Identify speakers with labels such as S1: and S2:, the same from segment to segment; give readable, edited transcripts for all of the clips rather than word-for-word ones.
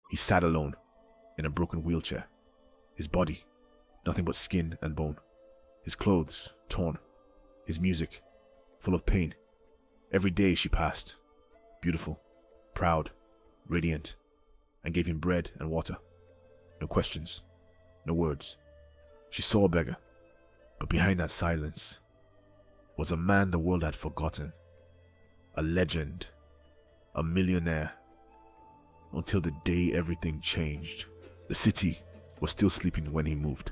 S1: He sat alone, in a broken wheelchair. His body, nothing but skin and bone. His clothes, torn. His music, full of pain. Every day she passed, beautiful, proud, radiant, and gave him bread and water. No questions, no words. She saw a beggar, but behind that silence was a man the world had forgotten. A legend, a millionaire. Until the day everything changed. The city was still sleeping when he moved.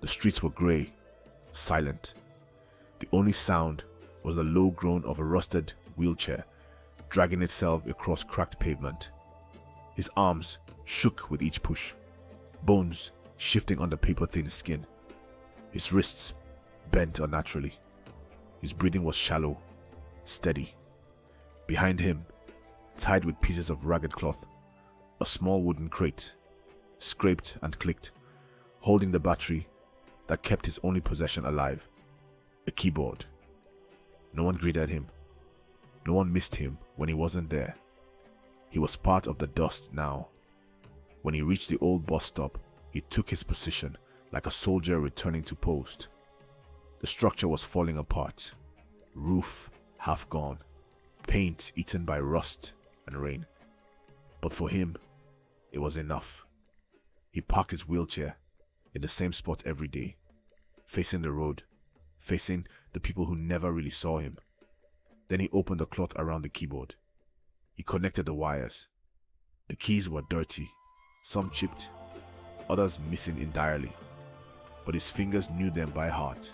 S1: The streets were grey, silent. The only sound was the low groan of a rusted wheelchair dragging itself across cracked pavement. His arms shook with each push, bones shifting under paper-thin skin. His wrists bent unnaturally. His breathing was shallow, steady. Behind him, tied with pieces of ragged cloth, a small wooden crate, scraped and clicked, holding the battery that kept his only possession alive, a keyboard. No one greeted him. No one missed him when he wasn't there. He was part of the dust now. When he reached the old bus stop, he took his position like a soldier returning to post. The structure was falling apart, roof half gone, paint eaten by rust and rain. But for him, it was enough. He parked his wheelchair in the same spot every day, facing the road, facing the people who never really saw him. Then he opened the cloth around the keyboard. He connected the wires. The keys were dirty, some chipped, others missing entirely, but his fingers knew them by heart,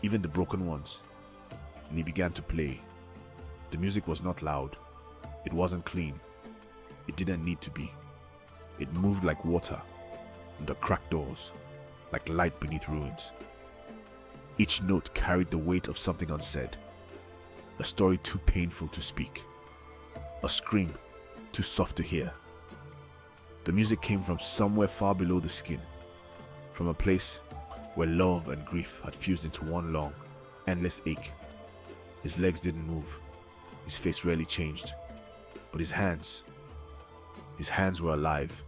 S1: even the broken ones. And he began to play. The music was not loud. It wasn't clean. It didn't need to be. It moved like water under cracked doors, like light beneath ruins. Each note carried the weight of something unsaid, a story too painful to speak, a scream too soft to hear. The music came from somewhere far below the skin, from a place where love and grief had fused into one long, endless ache. His legs didn't move, his face rarely changed, but his hands were alive.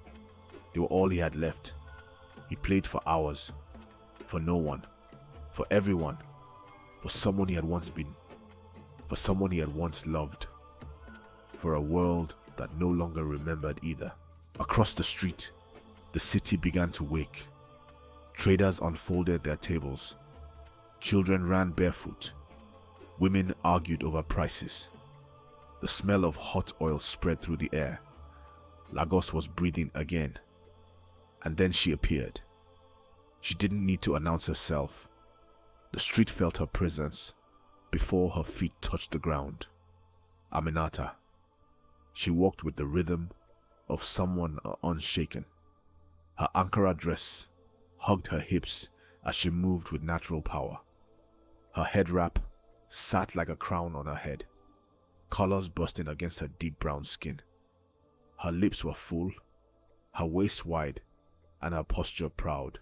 S1: They were all he had left. He played for hours, for no one, for everyone, for someone he had once been, for someone he had once loved, for a world that no longer remembered either. Across the street, the city began to wake. Traders unfolded their tables. Children ran barefoot. Women argued over prices. The smell of hot oil spread through the air. Lagos was breathing again. And then she appeared. She didn't need to announce herself. The street felt her presence before her feet touched the ground. Aminata. She walked with the rhythm of someone unshaken. Her Ankara dress hugged her hips as she moved with natural power. Her head wrap sat like a crown on her head, colors bursting against her deep brown skin. Her lips were full, her waist wide, and her posture proud.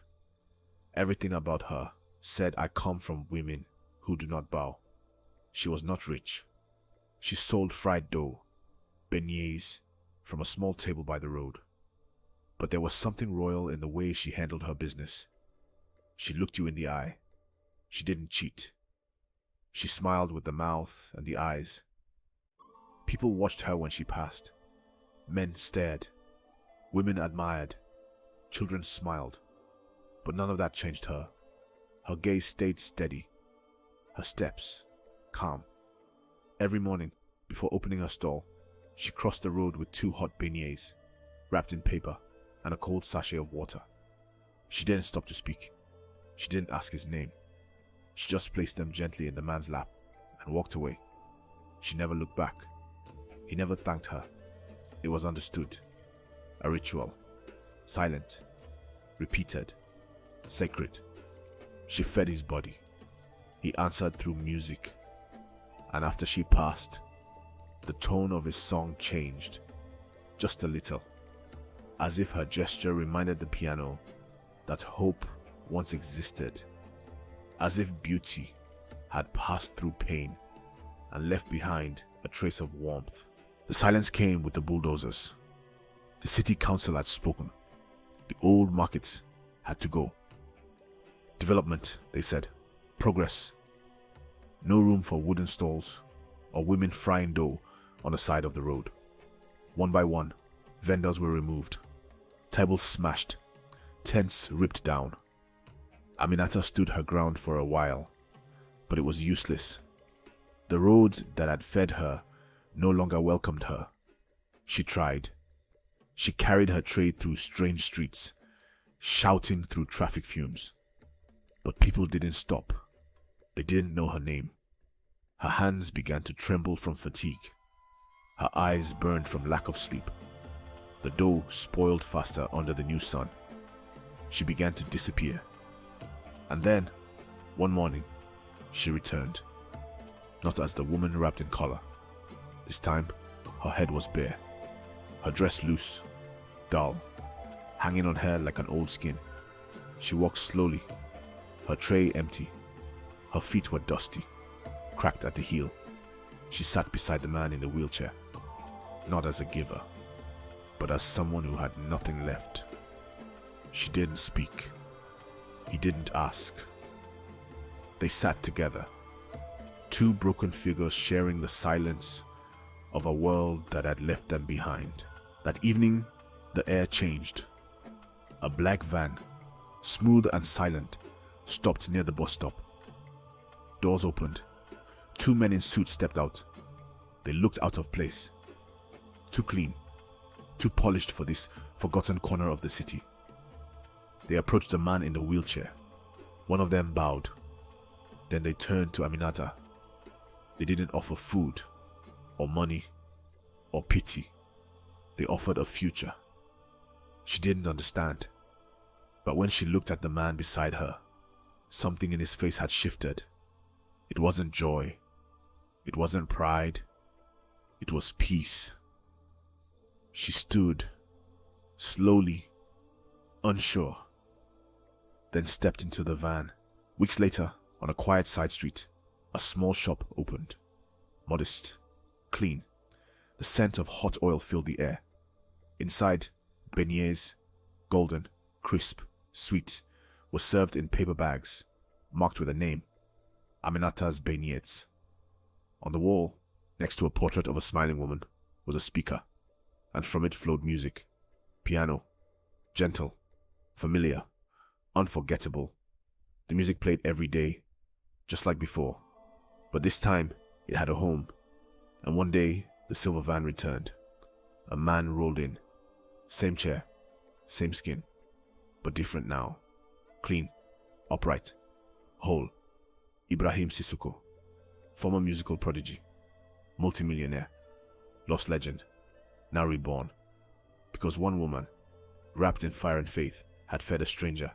S1: Everything about her said, "I come from women who do not bow." She was not rich. She sold fried dough, beignets, from a small table by the road. But there was something royal in the way she handled her business. She looked you in the eye. She didn't cheat. She smiled with the mouth and the eyes. People watched her when she passed. Men stared. Women admired. Children smiled. But none of that changed her. Her gaze stayed steady. Her steps calm. Every morning, before opening her stall, she crossed the road with 2 hot beignets, wrapped in paper, and a cold sachet of water. She didn't stop to speak. She didn't ask his name. She just placed them gently in the man's lap and walked away. She never looked back. He never thanked her. It was understood. A ritual. Silent. Repeated. Sacred. She fed his body. He answered through music. And after she passed, the tone of his song changed. Just a little. As if her gesture reminded the piano that hope once existed. As if beauty had passed through pain and left behind a trace of warmth. The silence came with the bulldozers. The city council had spoken. The old market had to go. Development, they said. Progress. No room for wooden stalls or women frying dough on the side of the road. One by one, vendors were removed. Tables smashed. Tents ripped down. Aminata stood her ground for a while, but it was useless. The roads that had fed her no longer welcomed her. She tried. She carried her trade through strange streets, shouting through traffic fumes. But people didn't stop. They didn't know her name. Her hands began to tremble from fatigue. Her eyes burned from lack of sleep. The dough spoiled faster under the new sun. She began to disappear. And then, one morning, she returned. Not as the woman wrapped in collar. This time, her head was bare. Her dress loose, dull, hanging on her like an old skin. She walked slowly, her tray empty. Her feet were dusty, cracked at the heel. She sat beside the man in the wheelchair, not as a giver, but as someone who had nothing left. She didn't speak. He didn't ask. They sat together, two broken figures sharing the silence of a world that had left them behind. That evening, the air changed. A black van, smooth and silent, stopped near the bus stop. Doors opened. Two men in suits stepped out. They looked out of place. Too clean, too polished for this forgotten corner of the city. They approached the man in the wheelchair. One of them bowed. Then they turned to Aminata. They didn't offer food, or money, or pity. They offered a future. She didn't understand. But when she looked at the man beside her, something in his face had shifted. It wasn't joy. It wasn't pride. It was peace. She stood, slowly, unsure, then stepped into the van. Weeks later, on a quiet side street, a small shop opened. Modest, clean. The scent of hot oil filled the air. Inside, beignets, golden, crisp, sweet, were served in paper bags, marked with a name, Aminata's Beignets. On the wall, next to a portrait of a smiling woman, was a speaker, and from it flowed music. Piano, gentle, familiar, unforgettable. The music played every day, just like before. But this time, it had a home, and one day, the silver van returned. A man rolled in. Same chair, same skin, but different now. Clean, upright, whole. Ibrahim Sissoko, former musical prodigy, multimillionaire, lost legend, now reborn. Because one woman, wrapped in fire and faith, had fed a stranger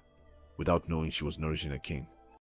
S1: without knowing she was nourishing a king.